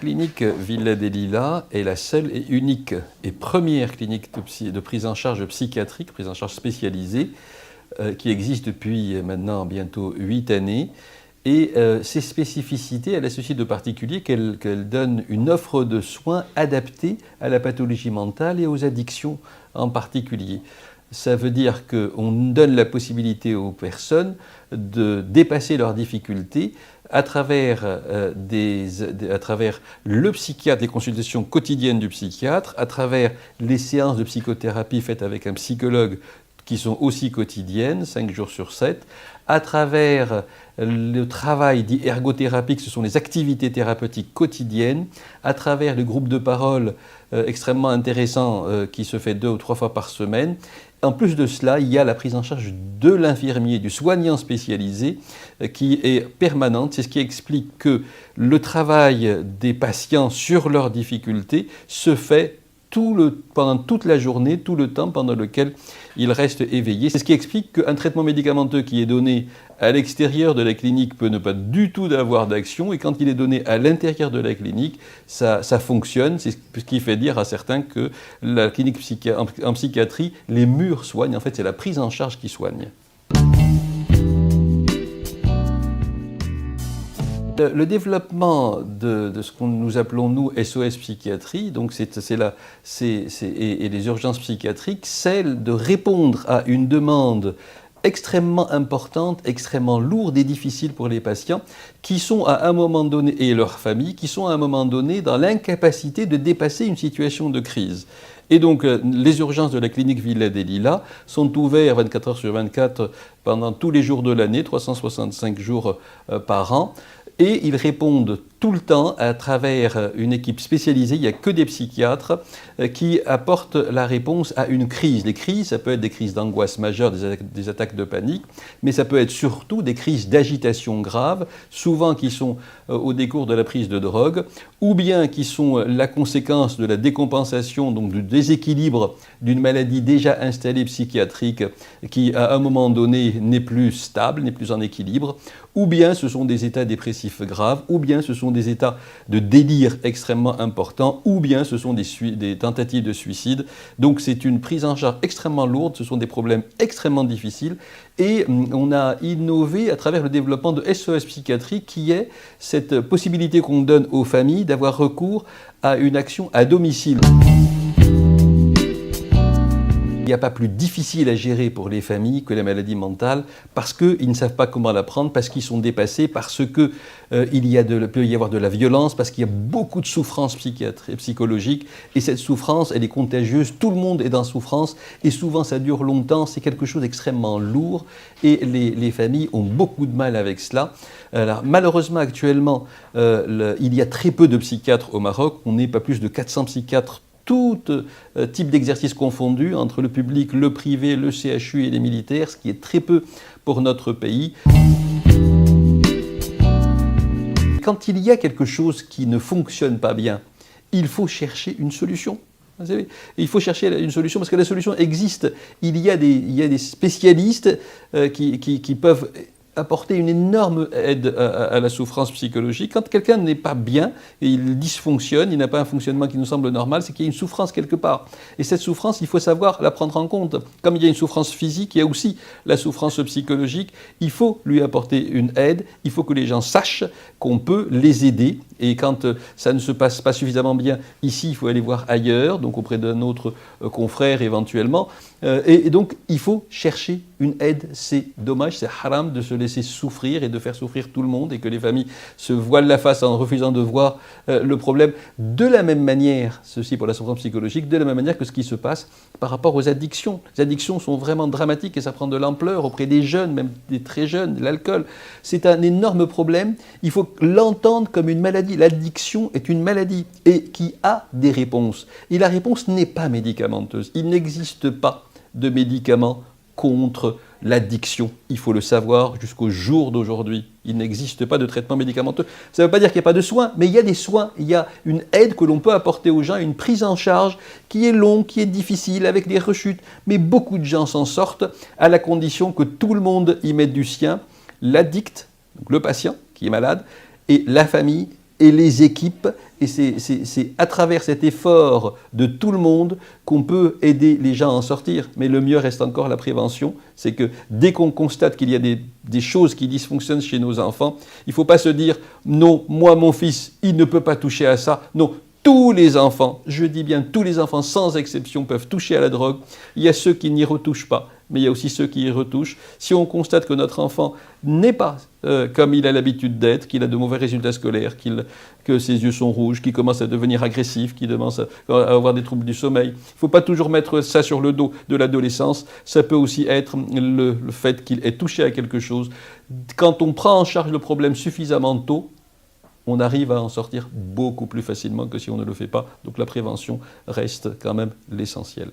clinique Villa des Lilas est la seule et unique et première clinique de prise en charge psychiatrique, prise en charge spécialisée, qui existe depuis maintenant bientôt 8 années. Et ses spécificités, elle a ceci de particulier qu'elle donne une offre de soins adaptée à la pathologie mentale et aux addictions en particulier. Ça veut dire qu'on donne la possibilité aux personnes de dépasser leurs difficultés à travers, à travers le psychiatre, les consultations quotidiennes du psychiatre, à travers les séances de psychothérapie faites avec un psychologue qui sont aussi quotidiennes, 5 jours sur 7, à travers le travail dit ergothérapique, ce sont les activités thérapeutiques quotidiennes, à travers le groupe de parole extrêmement intéressant qui se fait 2 ou 3 fois par semaine. En plus de cela, il y a la prise en charge de l'infirmier, du soignant spécialisé qui est permanente. C'est ce qui explique que le travail des patients sur leurs difficultés se fait pendant toute la journée, tout le temps pendant lequel ils restent éveillés. C'est ce qui explique qu'un traitement médicamenteux qui est donné à l'extérieur de la clinique peut ne pas du tout avoir d'action, et quand il est donné à l'intérieur de la clinique, ça fonctionne. C'est ce qui fait dire à certains que la clinique en psychiatrie, les murs soignent. En fait, c'est la prise en charge qui soigne. Le développement de ce que nous appelons, nous, SOS Psychiatrie, donc et les urgences psychiatriques, celle de répondre à une demande extrêmement importante, extrêmement lourde et difficile pour les patients qui sont à un moment donné, et leurs familles, qui sont à un moment donné dans l'incapacité de dépasser une situation de crise. Et donc, les urgences de la clinique Villa des Lilas sont ouvertes 24 heures sur 24 pendant tous les jours de l'année, 365 jours par an. Et ils répondent tout le temps à travers une équipe spécialisée, il n'y a que des psychiatres qui apportent la réponse à une crise. Les crises, ça peut être des crises d'angoisse majeure, des attaques de panique, mais ça peut être surtout des crises d'agitation grave, souvent qui sont au décours de la prise de drogue, ou bien qui sont la conséquence de la décompensation, donc du déséquilibre d'une maladie déjà installée psychiatrique qui, à un moment donné, n'est plus stable, n'est plus en équilibre, ou bien ce sont des états dépressifs graves, ou bien ce sont des états de délire extrêmement importants, ou bien ce sont des tentatives de suicide. Donc c'est une prise en charge extrêmement lourde, ce sont des problèmes extrêmement difficiles, et on a innové à travers le développement de SOS Psychiatrie, qui est cette possibilité qu'on donne aux familles d'avoir recours à une action à domicile. Il n'y a pas plus difficile à gérer pour les familles que la maladie mentale, parce qu'ils ne savent pas comment la prendre, parce qu'ils sont dépassés, parce qu'il peut y avoir de la violence, parce qu'il y a beaucoup de souffrance psychologique, et cette souffrance, elle est contagieuse, tout le monde est dans souffrance, et souvent ça dure longtemps, c'est quelque chose d'extrêmement lourd, et les familles ont beaucoup de mal avec cela. Alors, malheureusement, actuellement, il y a très peu de psychiatres au Maroc, on n'est pas plus de 400 psychiatres, tout type d'exercice confondu, entre le public, le privé, le CHU et les militaires, ce qui est très peu pour notre pays. Quand il y a quelque chose qui ne fonctionne pas bien, il faut chercher une solution. Vous savez, il faut chercher une solution parce que la solution existe. Il y a des spécialistes qui peuvent apporter une énorme aide à la souffrance psychologique. Quand quelqu'un n'est pas bien, et il dysfonctionne, il n'a pas un fonctionnement qui nous semble normal, c'est qu'il y a une souffrance quelque part. Et cette souffrance, il faut savoir la prendre en compte. Comme il y a une souffrance physique, il y a aussi la souffrance psychologique. Il faut lui apporter une aide, il faut que les gens sachent qu'on peut les aider. Et quand ça ne se passe pas suffisamment bien ici, il faut aller voir ailleurs, donc auprès d'un autre confrère éventuellement. Et donc, il faut chercher une aide. C'est dommage, c'est haram de se laisser souffrir et de faire souffrir tout le monde et que les familles se voilent la face en refusant de voir le problème. De la même manière, ceci pour la souffrance psychologique, de la même manière que ce qui se passe par rapport aux addictions. Les addictions sont vraiment dramatiques et ça prend de l'ampleur auprès des jeunes, même des très jeunes. L'alcool, c'est un énorme problème. Il faut l'entendre comme une maladie. L'addiction est une maladie et qui a des réponses. Et la réponse n'est pas médicamenteuse. Il n'existe pas de médicaments contre l'addiction. Il faut le savoir jusqu'au jour d'aujourd'hui. Il n'existe pas de traitement médicamenteux. Ça ne veut pas dire qu'il n'y a pas de soins, mais il y a des soins, il y a une aide que l'on peut apporter aux gens, une prise en charge qui est longue, qui est difficile, avec des rechutes. Mais beaucoup de gens s'en sortent à la condition que tout le monde y mette du sien. L'addict, donc le patient qui est malade, et la famille et les équipes. Et c'est à travers cet effort de tout le monde qu'on peut aider les gens à en sortir. Mais le mieux reste encore la prévention. C'est que dès qu'on constate qu'il y a des choses qui dysfonctionnent chez nos enfants, il ne faut pas se dire « non, moi, mon fils, il ne peut pas toucher à ça ». Non, tous les enfants, je dis bien tous les enfants sans exception peuvent toucher à la drogue. Il y a ceux qui n'y retouchent pas, mais il y a aussi ceux qui y retouchent. Si on constate que notre enfant n'est pas comme il a l'habitude d'être, qu'il a de mauvais résultats scolaires, que ses yeux sont rouges, qu'il commence à devenir agressif, qu'il commence à avoir des troubles du sommeil, il ne faut pas toujours mettre ça sur le dos de l'adolescence. Ça peut aussi être le fait qu'il ait touché à quelque chose. Quand on prend en charge le problème suffisamment tôt, on arrive à en sortir beaucoup plus facilement que si on ne le fait pas. Donc la prévention reste quand même l'essentiel.